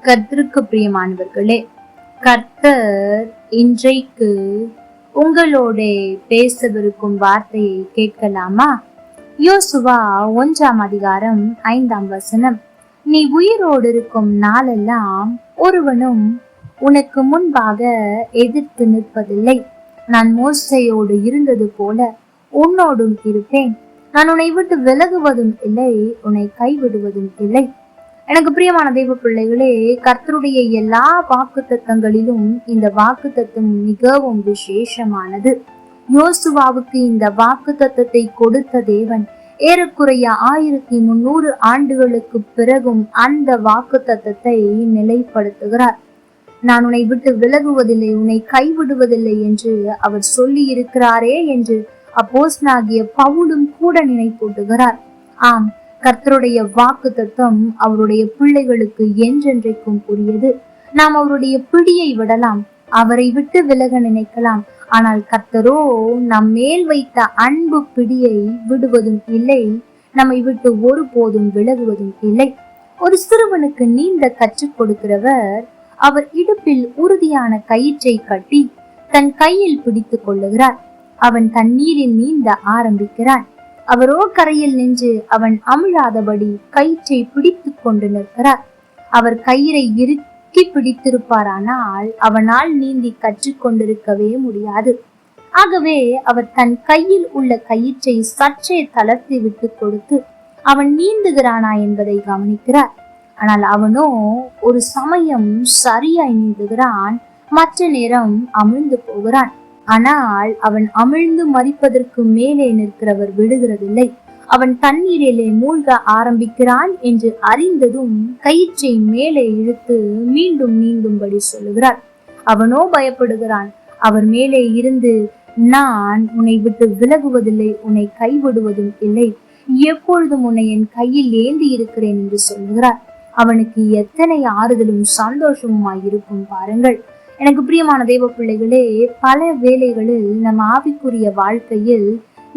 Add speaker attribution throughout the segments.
Speaker 1: கர்த்தருக்கு பிரியமானவர்களே, கர்த்தர் இன்றைக்கு உங்களோட பேசவிருக்கும் வார்த்தையை கேட்கலாமா? யோசுவா 1:5. நீ உயிரோடு இருக்கும் நாளெல்லாம் ஒருவனும் உனக்கு முன்பாக எதிர்த்து நிற்பதில்லை. நான் மோசேயோடு இருந்தது போல உன்னோடும் இருப்பேன். நான் உன்னை விட்டு விலகுவதும் இல்லை, உன்னை கைவிடுவதும் இல்லை. எனக்கு பிரியமான தெய்வ பிள்ளைகளே, கர்த்தருடைய எல்லா வாக்குத்தத்தங்களிலும் இந்த வாக்குத்தத்தம் மிகவும் விசேஷமானது. யோசுவாவுக்கு இந்த வாக்குத்தத்தத்தை கொடுத்த தேவன் ஏறக்குறைய 1300 ஆண்டுகளுக்கு பிறகும் அந்த வாக்குத்தத்தத்தை நிலைப்படுத்துகிறார். நான் உன்னை விட்டு விலகுவதில்லை, உன்னை கைவிடுவதில்லை என்று அவர் சொல்லி இருக்கிறாரே என்று அப்போஸ்தலனாகிய பவுலும் கூட நினைப்பூட்டுகிறார். ஆம், கர்த்தருடைய வாக்குத்தத்தம் அவருடைய பிள்ளைகளுக்கு என்றென்றைக்கும் உரியது. நாம் அவருடைய பிடியை விடலாம், அவரை விட்டு விலக நினைக்கலாம். ஆனால் கர்த்தரோ நம் மேல் வைத்த அன்பு பிடியை விடுவதும் இல்லை, நம்மை விட்டு ஒருபோதும் விலகுவதும் இல்லை. ஒரு சிறுவனுக்கு நீந்த கற்றுக் கொடுக்கிறவர் அவர் இடுப்பில் உறுதியான கயிற்றை கட்டி தன் கையில் பிடித்துக் கொள்ளுகிறார். அவன் தண்ணீரில் நீந்த ஆரம்பிக்கிறான். அவரோ கரையில் நின்று அவன் அமிழாதபடி கயிற்றை பிடித்து கொண்டு நிற்கிறார். அவர் கயிறை இறுக்கி பிடித்திருப்பாரானால் அவனால் நீந்தி கற்றுக்கொண்டிருக்கவே முடியாது. ஆகவே அவர் தன் கையில் உள்ள கயிற்றை சற்றே தளர்த்தி விட்டு கொடுத்து அவன் நீந்துகிறானா என்பதை கவனிக்கிறார். ஆனால் அவனோ ஒரு சமயம் சரியாய் நீந்துகிறான், மற்ற நேரம் அமிழ்ந்து போகிறான். ஆனால் அவன் அமிழ்ந்து மரிப்பதற்கு மேலே நிற்கிறவர் விடுகிறதில்லை. அவன் தண்ணீரிலே மூழ்க ஆரம்பிக்கிறான் என்று அறிந்ததும் கயிற்றை மேலே இழுத்து மீண்டும் நீந்தும்படி சொல்லுகிறார். அவனோ பயப்படுகிறான். அவர் மேலே இருந்து, நான் உன்னை விட்டு விலகுவதில்லை, உன்னை கைவிடுவதும் இல்லை, எப்பொழுதும் உன்னை என் கையில் ஏந்தி இருக்கிறேன் என்று சொல்லுகிறார். அவனுக்கு எத்தனை ஆறுதலும் சந்தோஷமுமாய் இருக்கும் பாருங்கள். எனக்கு பிரியமான தெய்வ பிள்ளைகளே, பல வேளைகளில் நம் ஆவிக்குரிய வாழ்க்கையில்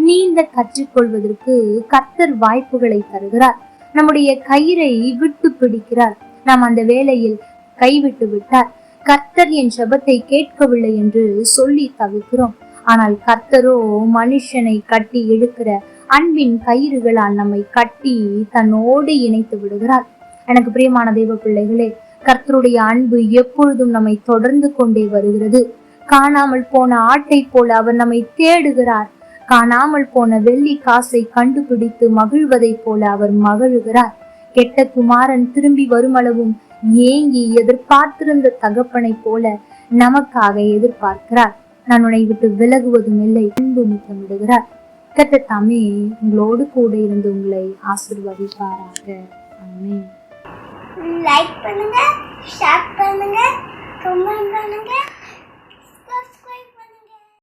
Speaker 1: நீந்த கற்றுக்கொள்வதற்கு கர்த்தர் வாய்ப்புகளை தருகிறார். நம்முடைய கயிறை விட்டு பிடிக்கிறார். நாம் அந்த வேளையில் கைவிட்டு விட்டார். கர்த்தர் என் ஜெபத்தை கேட்கவில்லை என்று சொல்லி தவிக்கிறோம். ஆனால் கர்த்தரோ மனுஷனை கட்டி இழுக்கிற அன்பின் கயிறுகளால் நம்மை கட்டி தன்னோடு இணைத்து விடுகிறார். எனக்கு பிரியமான தெய்வ பிள்ளைகளே, கர்த்தருடைய அன்பு எப்பொழுதும் நம்மை தொடர்ந்து கொண்டே வருகிறது. காணாமல் போன ஆட்டை போல அவர் நம்மை தேடுகிறார். காணாமல் போன வெள்ளி காசை கண்டுபிடித்து மகிழ்வதை போல அவர் மகிழ்கிறார். கெட்ட குமாரன் திரும்பி வருமளவும் ஏங்கி எதிர்பார்த்திருந்த தகப்பனை போல நமக்காக எதிர்பார்க்கிறார். நான் உன்னை விட்டு விலகுவதும் இல்லை, அன்பு முத்தமிடுகிறார். கர்த்தர் தாமே உங்களோடு கூட இருந்து உங்களை ஆசீர்வதிப்பாராக. ஆமென்.
Speaker 2: லைக் பண்ணுங்க, ஷேர் பண்ணுங்க, கமெண்ட் பண்ணுங்க.